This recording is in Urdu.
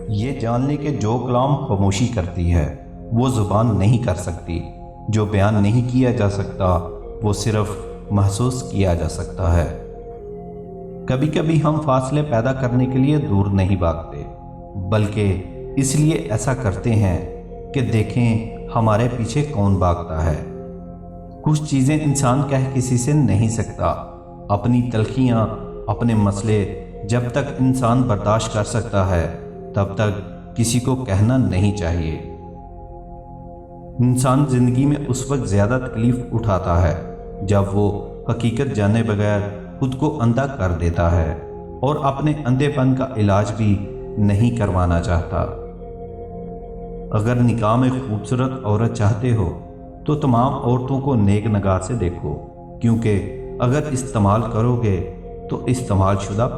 یہ جان لے کہ جو کلام خاموشی کرتی ہے وہ زبان نہیں کر سکتی، جو بیان نہیں کیا جا سکتا وہ صرف محسوس کیا جا سکتا ہے۔ کبھی کبھی ہم فاصلے پیدا کرنے کے لیے دور نہیں بھاگتے، بلکہ اس لیے ایسا کرتے ہیں کہ دیکھیں ہمارے پیچھے کون بھاگتا ہے۔ کچھ چیزیں انسان کہہ کسی سے نہیں سکتا، اپنی تلخیاں، اپنے مسئلے جب تک انسان برداشت کر سکتا ہے تب تک کسی کو کہنا نہیں چاہیے۔ انسان زندگی میں اس وقت زیادہ تکلیف اٹھاتا ہے جب وہ حقیقت جانے بغیر خود کو اندھا کر دیتا ہے اور اپنے اندھے پن کا علاج بھی نہیں کروانا چاہتا۔ اگر نکاح میں خوبصورت عورت چاہتے ہو تو تمام عورتوں کو نیک نگاہ سے دیکھو، کیونکہ اگر استعمال کرو گے تو استعمال شدہ